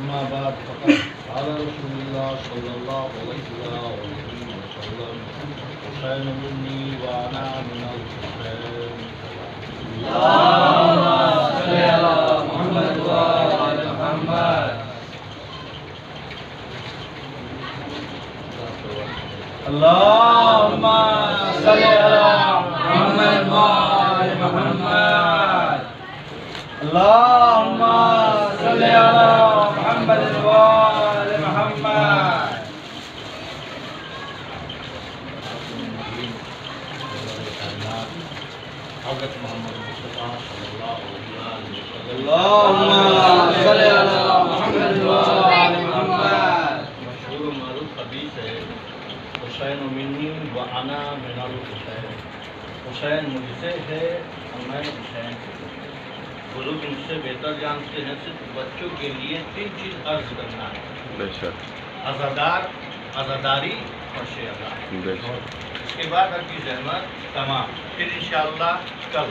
अम्मा बाद फ़क़द क़ाल रसूलुल्लाह सल्लल्लाहु अलैहि वसल्लम हुसैन मिन्नी व अना मिनल हुसैन। अल्लाहुम्मा सल्लि अला मुहम्मद व आले मुहम्मद। अल्लाहुम्मा सल्लि अला मुहम्मद व आले मुहम्मद। अल्लाहुम्मा सल्लि अला मुहम्मद व आले मुहम्मद। हज़रत मोहम्मद मुस्तफ़ा सल्लल्लाहु अलैहि वसल्लम। अल्लाहुम्मा सल्लि अला मुहम्मद व आले मुहम्मद। मशहूर मारूफ हदीस है, हुसैन मिन्नी व अना मिनल हुसैन। हुसैन मुझसे है और मैं हुसैन से हूँ। बुजुर्ग मुझसे बेहतर जानते हैं, सिर्फ बच्चों के लिए 3 चीज़ अर्ज करना है। अज़ादार, अज़ादारी और शेअज़ा। इसके बाद आपकी जहमत तमाम। फिर इंशाअल्लाह कल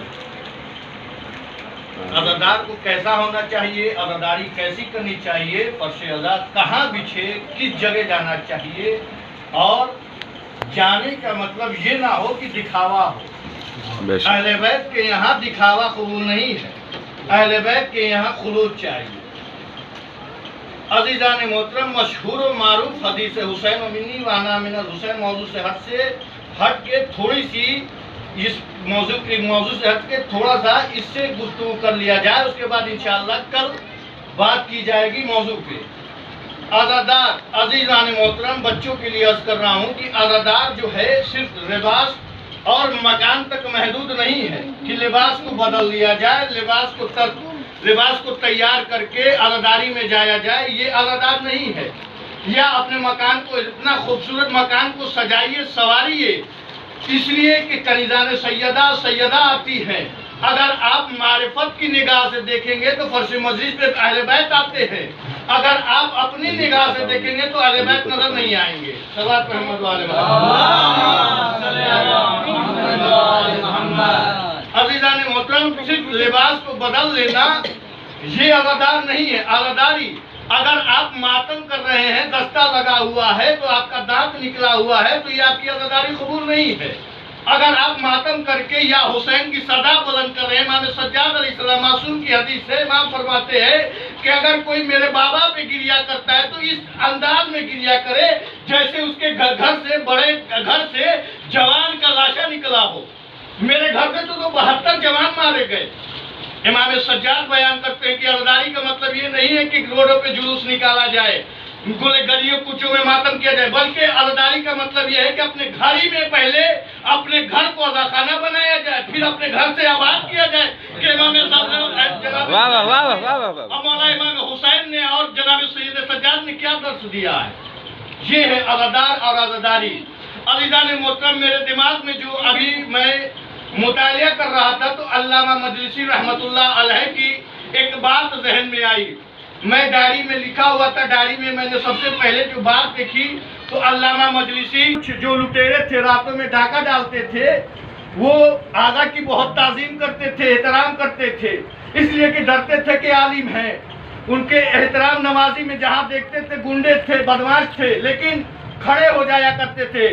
अज़ादार को कैसा होना चाहिए, अज़ादारी कैसी करनी चाहिए, और शेअज़ा कहाँ बिछे, किस जगह जाना चाहिए। और जाने का मतलब ये ना हो कि दिखावा हो। अहले बैत के यहाँ दिखावा कबूल नहीं है, अहले बैत के यहाँ खुलूस चाहिए। अज़ीज़ान मोहतरम, मशहूर व मारूफ हदीस हुसैन मिन्नी व अना मिनल हुसैन मौजू से हट के थोड़ी सी इस मौजू से हट के थोड़ा सा इससे गुफ्तगू कर लिया जाए। उसके बाद इंशाअल्लाह कल बात की जाएगी मौजू पे। आज़ादार, अज़ीज़ान मोहतरम, बच्चों के लिए अर्ज कर रहा हूँ कि आज़ादार जो है सिर्फ लिबास और मकान तक महदूद नहीं है कि लिबास को बदल लिया जाए, लिबास को तैयार करके आज़ादारी में जाया जाए। ये आज़ादार नहीं है। या अपने मकान को, इतना खूबसूरत मकान को सजाइए, संवारिए, इसलिए कि कनीज़ान सैयदा आती है। अगर आप मारिफत की निगाह से देखेंगे तो फर्श मस्जिद पे अहले बैत आते हैं। अगर आप अपनी निगाह से देखेंगे तो अहले बैत नजर नहीं आएंगे। सल्लल्लाहु अलैहि वसल्लम। अज़ीज़ान मोहतरम, सिर्फ लिबास को बदल लेना ये आज़ादार नहीं है। आज़ादारी, अगर आप मातम कर रहे हैं, दस्ता लगा हुआ है, तो आपका दांत निकला हुआ है, तो ये आपकी आज़ादारी कबूल नहीं है। अगर आप मातम करके या हुसैन की सदा बुलंद कर रहे हैं, इमाम सज्जाद अलैहिस्सलाम मासूम की हदीस से इमाम फरमाते हैं कि अगर कोई मेरे बाबा पे गिरिया करता है तो इस अंदाज में गिरिया करे जैसे उसके बड़े घर से जवान का लाशा निकला हो। मेरे घर से तो 72 जवान मारे गए। इमाम सज्जाद बयान करते हैं कि आज़ादारी का मतलब ये नहीं है कि रोडों पे जुलूस निकाला जाए, गलियों कुचों में मातम किया जाए, बल्कि आज़ादारी का मतलब यह है कि अपने घर ही में पहले अपने घर को आज़ाखाना बनाया जाए, फिर अपने घर से आबाद किया जाए। कि इमाम साहब ने, मौला इमाम हुसैन ने और जनाब सैयद सज्जाद ने क्या दर्स दिया है। ये है आज़ादार और आज़ादारी। अज़ीज़ान मोहतरम, मेरे दिमाग में जो अभी मैं मुतालिया कर रहा था तो अल्लामा मजलिसी रहमतुल्लाह अलैह की एक बात जहन में आई। मैं डायरी में लिखा हुआ था, डायरी में मैंने सबसे पहले जो बात देखी तो अल्लामा मजलिसी जो लुटेरे थे, रातों में डाका डालते थे, वो आगा की बहुत ताज़ीम करते थे, एहतराम करते थे, इसलिए कि डरते थे कि आलिम हैं। उनके एहतराम नमाजी में जहाँ देखते थे गुंडे थे, बदमाश थे, लेकिन खड़े हो जाया करते थे।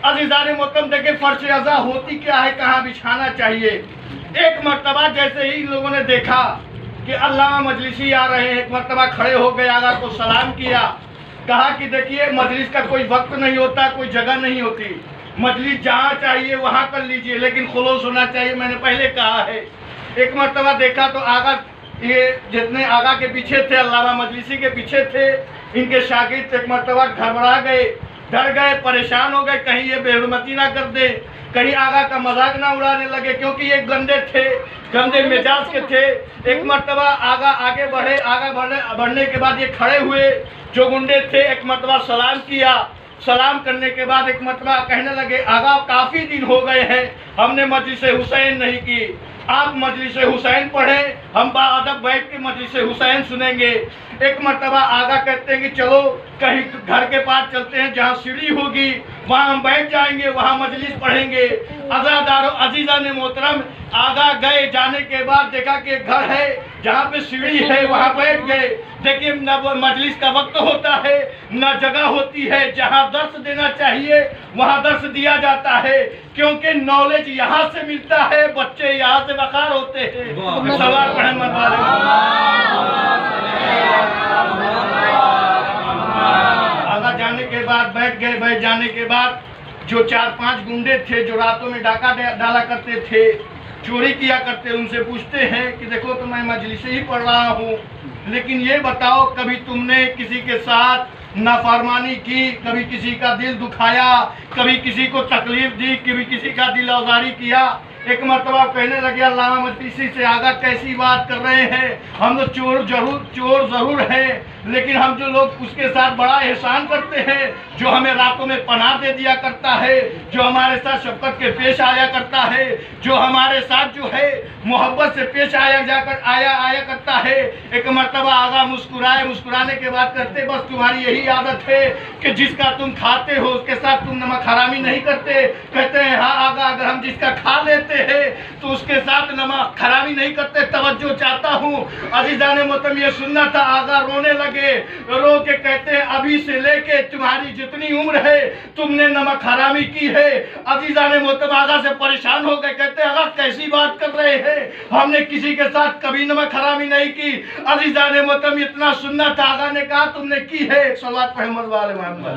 अज़ीज़ान मोहतरम, देखे फर्श अज़ा होती क्या है, कहाँ बिछाना चाहिए। एक मर्तबा जैसे ही लोगों ने देखा कि अल्लामा मजलिसी आ रहे हैं, एक मर्तबा खड़े हो गए, आगा को सलाम किया, कहा कि देखिए मजलिस का कोई वक्त नहीं होता, कोई जगह नहीं होती, मजलिस जहाँ चाहिए वहाँ कर लीजिए, लेकिन खुलूस होना चाहिए, मैंने पहले कहा है। एक मर्तबा देखा तो आगा, ये जितने आगा के पीछे थे, अल्लामा मजलिसी के पीछे थे, इनके शागिर्द एक मर्तबा घबरा गए, डर गए, परेशान हो गए, कहीं ये बेहुरमती ना कर दे, कहीं आगा का मजाक ना उड़ाने लगे, क्योंकि ये गंदे थे, गंदे मिजाज के थे। एक मर्तबा आगे बढ़ने के बाद ये खड़े हुए, जो गुंडे थे, एक मर्तबा सलाम किया। सलाम करने के बाद एक मर्तबा कहने लगे, आगा काफ़ी दिन हो गए हैं हमने मजलिस हुसैन नहीं की, आप मजलिस हुसैन पढ़ें, हम बाअदब बैठ के मजलिस हुसैन सुनेंगे। एक मर्तबा आगा कहते हैं कि चलो कहीं घर के पास चलते हैं, जहाँ सीढ़ी होगी वहाँ हम बैठ जाएंगे, वहाँ मजलिस पढ़ेंगे। अज़ादारो अजीज़ा ने मोहतरम आगा गए, जाने के बाद देखा कि एक घर है जहाँ पे सीढ़ी है, वहाँ बैठ गए। देखिए न मजलिस का वक्त होता है, न जगह होती है, जहाँ दर्स देना चाहिए वहाँ दर्स दिया जाता है, क्योंकि नॉलेज यहाँ से मिलता है, बच्चे यहाँ से वकार होते हैं। सवाल पढ़े आगा जाने के बाद बैठ गए। बैठ जाने के बाद जो 4-5 गुंडे थे जो रातों में डाका डाला करते थे, चोरी किया करते, उनसे पूछते हैं कि देखो तो मैं मजलिस ही पढ़ रहा हूँ, लेकिन ये बताओ कभी तुमने किसी के साथ नाफरमानी की, कभी किसी का दिल दुखाया, कभी किसी को तकलीफ दी, कभी किसी का दिल आज़ारी किया? एक मरतबा कहने लगे अल्लामा मजलिसी से आगा कैसी बात कर रहे हैं, हम तो चोर ज़रूर हैं, लेकिन हम जो लोग उसके साथ बड़ा एहसान करते हैं, जो हमें रातों में पनाह दे दिया करता है, जो हमारे साथ शफकत के पेश आया करता है, जो हमारे साथ जो है मोहब्बत से पेश आया करता है। एक मरतबा आगा मुस्कुराए, मुस्कुराने के बाद कहते बस तुम्हारी यही आदत है कि जिसका तुम खाते हो उसके साथ तुम नमक हरामी नहीं करते? कहते हैं हाँ आगा, अगर हम जिसका खा लेते हैं तो उसके साथ नमक हरामी नहीं करते। तवज्जो चाहता हूँ अजीज़ान मोहतरम, ये सुनना था। आगा रोने लगे, रो के कहते हैं अभी से लेके तुम्हारी जितनी उम्र है तुमने नमक हरामी की है। अजीज़ान मोहतरम आगा से परेशान हो गए, कहते हैं आगा कैसी बात कर रहे हैं, हमने किसी के साथ कभी नमक हरामी नहीं की। अजीज़ान मोहतरम इतना सुनना था। आगा ने कहा तुमने की है। एक सलात पे मोहम्मद वाले मोहम्मद।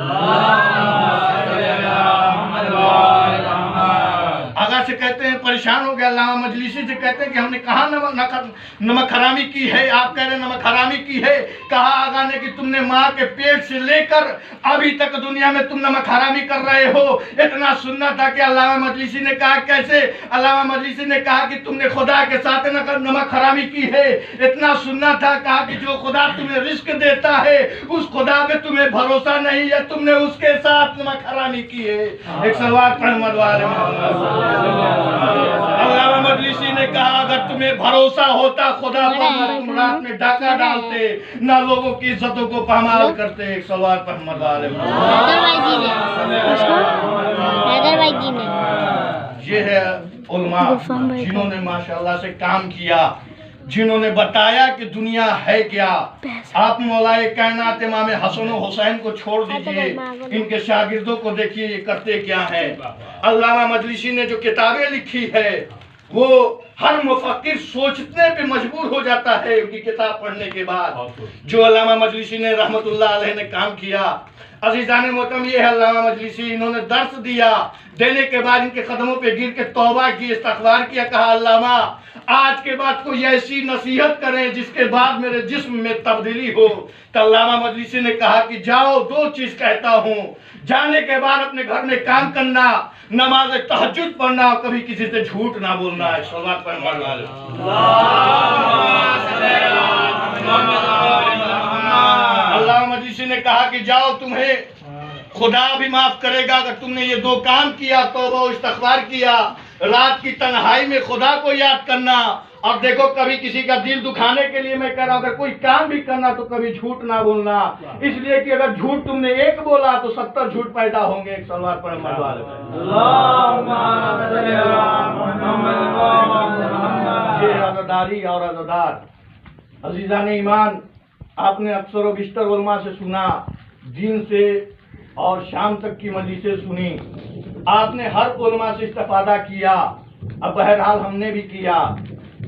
आगा से कहते हैं परेशान हो गया, अल्लामा मजलिसी से कहते हैं कि हमने कहा नमक हरामी की है, आप कह रहे नमक हरामी की है। कहा आगा ने कि तुमने माँ के पेट से लेकर अभी तक दुनिया में तुम नमक हरामी कर रहे हो। इतना सुनना था कि अल्लामा मजलिसी ने कहा कैसे? अल्लामा मजलिसी ने कहा कि तुमने खुदा के साथ नमक हरामी की है। इतना सुनना था, कहा कि जो खुदा तुम्हें रिस्क देता है उस खुदा पे तुम्हें भरोसा नहीं है, तुमने उसके साथ नमक हरामी की है। एक सलवार अल्लामा मजलिसी ने कहा अगर तुम्हें भरोसा होता खुदा पर तुम रात में डाका डालते, ना लोगों की इज्जतों को पामाल करते। एक सलवार पर ये है उलमा जिन्होंने माशाल्लाह से काम किया, जिन्होंने बताया कि दुनिया है क्या। आप मौलाए कायनात इमाम हसन और हुसैन को छोड़ दीजिए, इनके शागिर्दों को देखिए ये करते क्या है। अल्लामा मजलिसी ने जो किताबें लिखी है वो हर मुफक्किर सोचने पे मजबूर हो जाता है उनकी किताब पढ़ने के बाद। जो अल्लामा मजलिसी ने रहमतुल्लाह अलैह ने काम किया, अजीज़ान मोहतरम ये है अल्लामा मजलिसी। इन्होंने दर्स दिया, देने के बाद इनके कदमों पे गिर के तौबा की, इस्तग़फ़ार किया। कहा अल्लामा आज के बाद कोई ऐसी नसीहत करें जिसके बाद मेरे जिस्म में तब्दीली हो। तो अल्लामा मजलिसी ने कहा कि जाओ, 2 चीज कहता हूँ, जाने के बाद अपने घर में काम करना, नमाज तहज्जुद पढ़ना और कभी किसी से झूठ ना बोलना है। सलात पर अल्लामा मजलिसी ने कहा कि जाओ, तुम्हें खुदा भी माफ करेगा अगर तुमने ये 2 काम किया, तौबा और इस्तग़फ़ार किया, रात की तन्हाई में खुदा को याद करना। और देखो कभी किसी का दिल दुखाने के लिए मैं कह रहा हूँ अगर कोई काम भी करना तो कभी झूठ ना बोलना, इसलिए कि अगर झूठ तुमने 1 बोला तो 70 झूठ पैदा होंगे। एक सलवार पर अज़ादारी और अज़ादार अजीज़ान ईमान, आपने अक्सर बिस्तर उलमा से सुना, दिन से और शाम तक की मजलिसें सुनी, आपने हर उलमा से इस्तिफादा किया। अब बहरहाल हमने भी किया,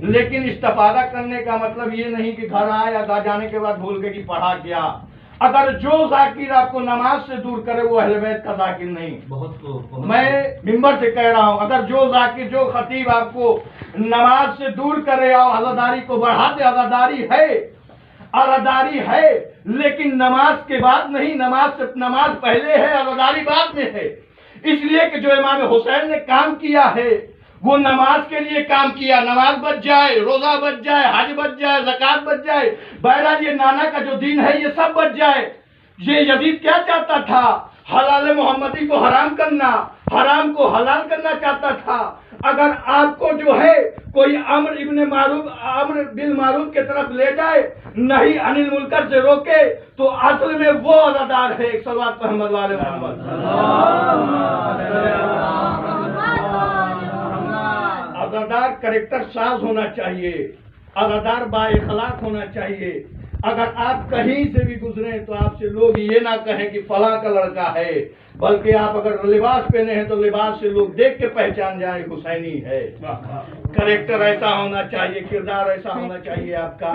लेकिन इस्तिफादा करने का मतलब ये नहीं कि घर आए या जाने के बाद भूल गए कि पढ़ा क्या। अगर जो जाकिर आपको नमाज से दूर करे वो अहले बैत का जाकिर नहीं। मैं मिंबर से कह रहा हूँ, अगर जो जाकिर, जो खतीब आपको नमाज से दूर करे और अज़ादारी को बढ़ा दे, अज़ादारी है लेकिन नमाज के बाद नहीं, नमाज पहले है, अज़ादारी बाद में है। इसलिए कि जो इमाम हुसैन ने काम किया है वो नमाज के लिए काम किया। नमाज बच जाए, रोजा बच जाए, हज बच जाए, ज़कात बच जाए, बहरहाल ये नाना का जो दीन है ये सब बच जाए। ये यजीद क्या चाहता था? हलाल मोहम्मदी को हराम करना, हराम को हलाल करना चाहता था। अगर आपको जो है कोई अम्र बिल मारूफ के तरफ ले जाए, नहीं अनिल मुनकर से रोके, तो असल में वो अज़ादार है। सल्लल्लाहु अलैहि मोहम्मद। अज़ादार कैरेक्टर साज होना चाहिए, अज़ादार बाइखलाक होना चाहिए। अगर आप कहीं से भी गुजरे तो आपसे लोग ये ना कहें कि फला का लड़का है, बल्कि आप अगर लिबास पहने हैं तो लिबास से लोग देख के पहचान जाए हुसैनी है। कैरेक्टर ऐसा होना चाहिए, किरदार ऐसा होना चाहिए आपका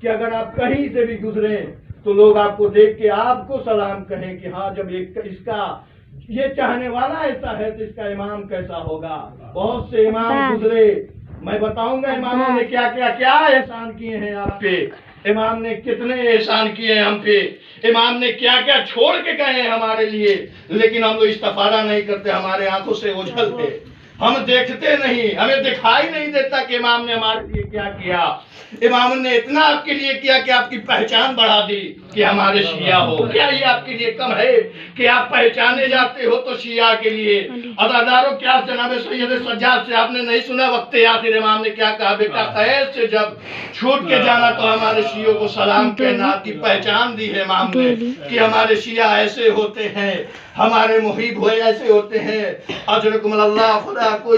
कि अगर आप कहीं से भी गुजरे तो लोग आपको देख के आपको सलाम कहें कि हाँ, जब इसका ये चाहने वाला ऐसा है तो इसका इमाम कैसा होगा। बहुत से इमाम गुजरे, मैं बताऊंगा इमामों ने क्या एहसान किए हैं आप पे, इमाम ने कितने एहसान किए हैं हम पे, इमाम ने क्या क्या छोड़ के गए हैं हमारे लिए, लेकिन हम लोग इस्तिफादा नहीं करते। हमारे आंखों से ओझल थे, हम देखते नहीं, हमें दिखाई नहीं देता कि इमाम ने हमारे लिए क्या किया। इमाम ने इतना आपके लिए किया कि आपकी पहचान बढ़ा दी कि हमारे शिया हो। क्या ये आपके लिए कम है कि आप पहचाने जाते हो तो शिया के लिए? अज़ादारों, क्या जनाब सैयद सज्जाद से आपने नहीं सुना वक्त आखिर इमाम ने क्या कहा? बेटा, खैर से जब छूट के जाना तो हमारे शियों को सलाम कहना। आपकी पहचान दी है इमाम ने कि हमारे शिया ऐसे होते हैं, हमारे मुहिब हुए ऐसे होते हैं। अजरकुमुल्लाह, खुदा कोई